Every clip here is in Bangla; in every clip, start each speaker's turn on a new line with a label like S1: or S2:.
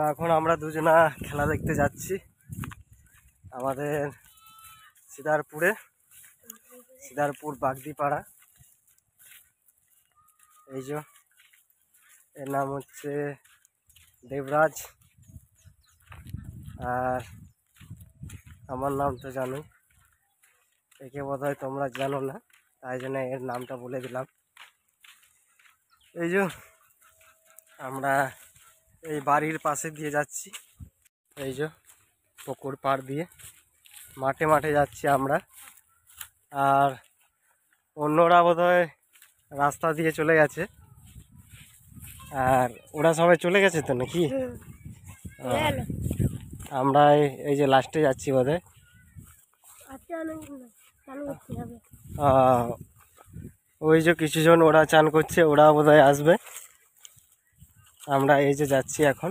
S1: এখন আমরা দুজনা খেলা দেখতে যাচ্ছি আমাদের সিদারপুর বাগদিপাড়া। এই যে এর নাম হচ্ছে দেবরাজ, আর আমার নাম তো জানোই। একে বোধহয় তোমরা জানো না, তাই জন্য এর নামটা বলে দিলাম। এই যে আমরা এই বাড়ির পাশে দিয়ে যাচ্ছি, এই যে পুকুর পাড় দিয়ে মাঠে মাঠে যাচ্ছি আমরা। আর অন্যরা বোধহয় রাস্তা দিয়ে চলে গেছে, আর ওরা সবাই চলে গেছে তো নাকি? আমরা এই যে লাস্টে যাচ্ছি বোধহয়। ওই যে কিছুজন ওরা চান করছে, ওরা বোধহয় আসবে। আমরা এই যে যাচ্ছি এখন।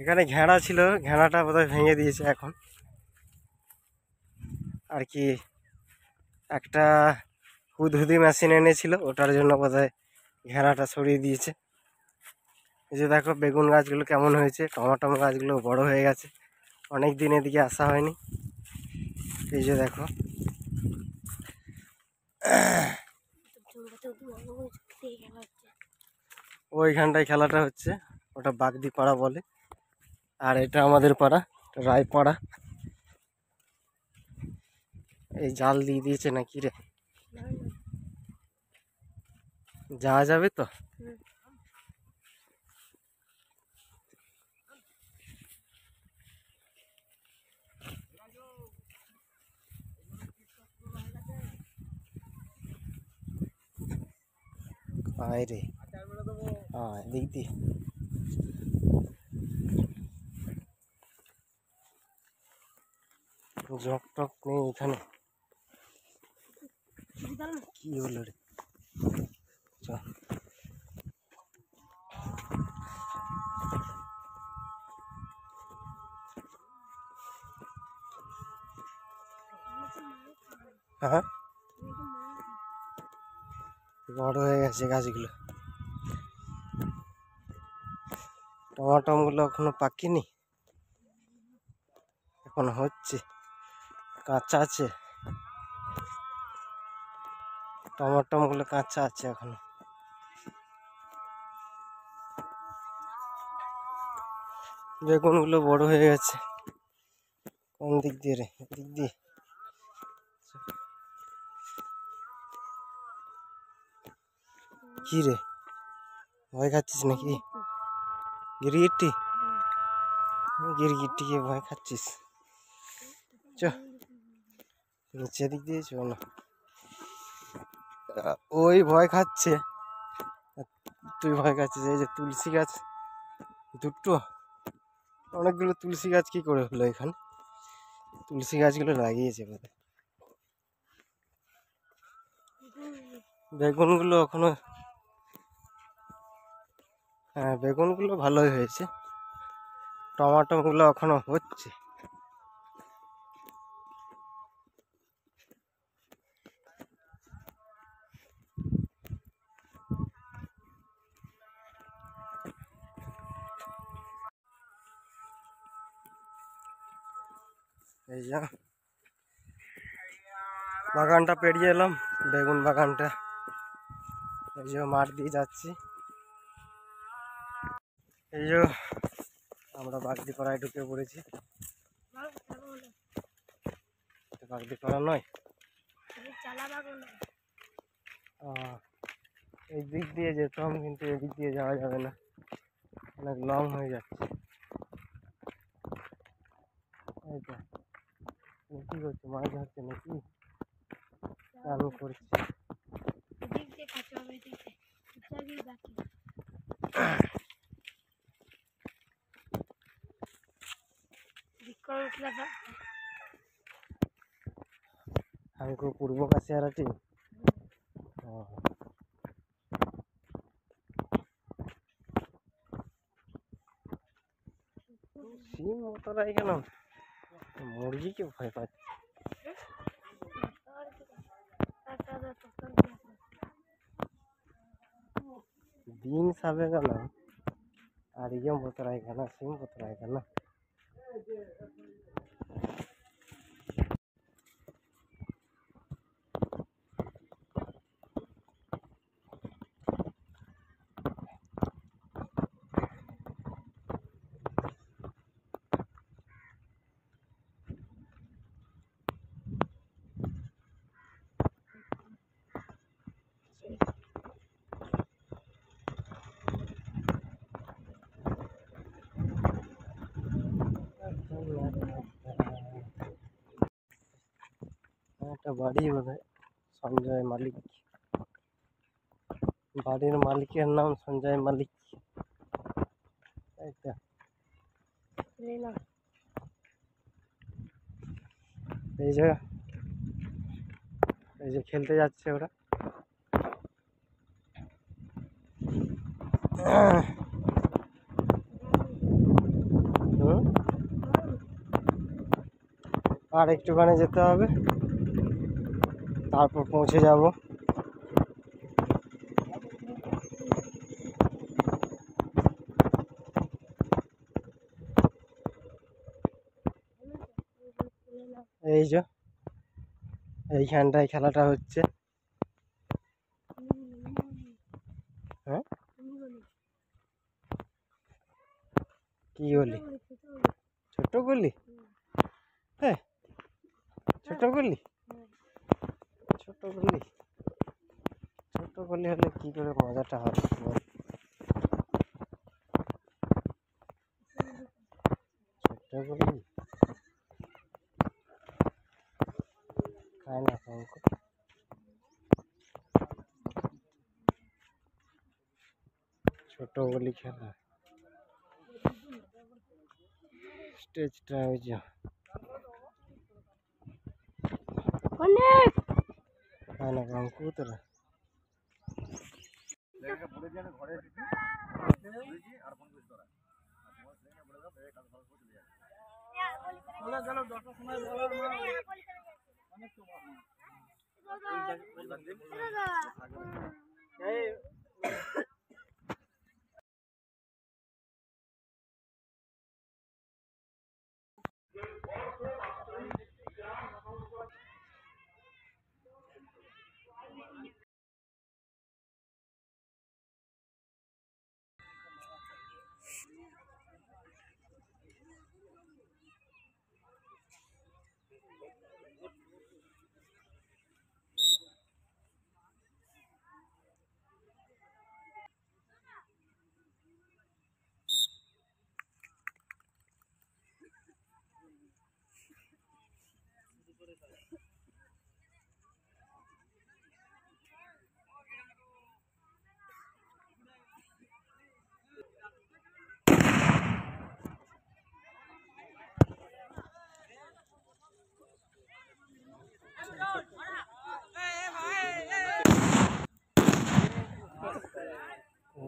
S1: এখানে ঘেরা ছিল, ঘেরাটা বোধহয় ভেঙে দিয়েছে এখন, আর কি একটা হুদহুদি মেশিন এনেছিল, ওটার জন্য বোধহয় ঘেরাটা সরিয়ে দিয়েছে। এই যে দেখো বেগুন গাছগুলো কেমন হয়েছে, টমাটো গাছগুলো বড় হয়ে গেছে, অনেক দিন এদিকে আসা হয়নি। এই যে দেখো ওইখানটায় খেলাটা হচ্ছে, ওটা বাগদি পাড়া বলে, আর এটা আমাদের পাড়া রায়পাড়া। এই জাল দিয়ে দিয়েছে নাকি রে, যাওয়া যাবে তো? আয় রে, হ্যাঁ দিক দিয়ে জক টক নেই এখানে, কি হলো রে? চ হ্যাঁ, বড় হয়ে গেছে গাছগুলো। টমাটমগুলো এখনো পাকেনি, এখন হচ্ছে, কাঁচা আছে টমাটমগুলো, কাঁচা আছে এখনো। বেগুনগুলো বড় হয়ে গেছে। কোন দিক দিয়ে রে? দিক দিয়ে। কি রে, ভয় খাচ্ছিস নাকি? গিরগিটি, গিরগিটিকে ভয় খাচ্ছিস? চ নিচে দিক দিয়ে চ না, ওই ভয় খাচ্ছে, তুই ভয় খাচ্ছিস। এই যে তুলসী গাছ দুটো, অনেকগুলো তুলসী গাছ কি করে হলো এখানে? তুলসী গাছগুলো লাগিয়েছে বোধহয়। বেগুনগুলো এখনো, হ্যাঁ বেগুনগুলো ভালোই হয়েছে, টমাটোগুলো এখনো হচ্ছে। এই যে বাগানটা পেরিয়ে এলাম, বেগুন বাগানটা। এই যে মাঠ দিয়ে যাচ্ছি। এই যে আমরা বাগদিপাড়ায় ঢুকে পড়েছি। বাগদিপাড়া নয়, এই দিক দিয়ে যেতাম, কিন্তু এদিক দিয়ে যাওয়া যাবে না, অনেক লং হয়ে যাচ্ছে। এই তো কি করছে, মাছ ধরছে নাকি? চালু করছি। हमको पूर्व का शहर टी সিম মতরাই কেন, মুরগিকে ভয় পাচ্ছে। দিন সাবে কেন, আর ইয়ম বোতরাই খানা সিম বোতরাই খানা একটা বাড়ি বোধহয় সঞ্জয় মালিক বাড়ির মালিকের নাম সঞ্জয় মালিক তাই তো এই যে খেলতে যাচ্ছে ওরা আর একটুখানি যেতে হবে তারপর পৌঁছে যাব এই যে এইখানটায় খেলাটা হচ্ছে হ্যাঁ কি গলি ছোট গলি হ্যাঁ ছোট গলি ছোট গলি ছোট গলি হলে কি করে মজাটা হবে ছোট গলি খায় না অঙ্ক ছোট গলি খেলা স্টেজটা ওই যে খায় না অঙ্ক তোরা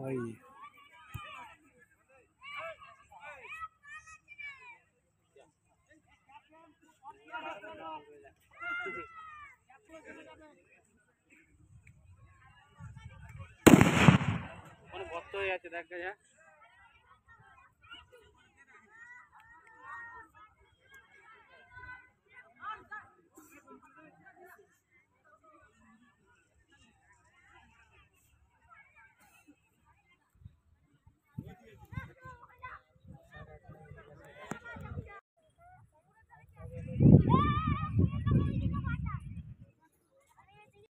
S1: ওই
S2: ভক্ত হয়ে আছে দেখা যা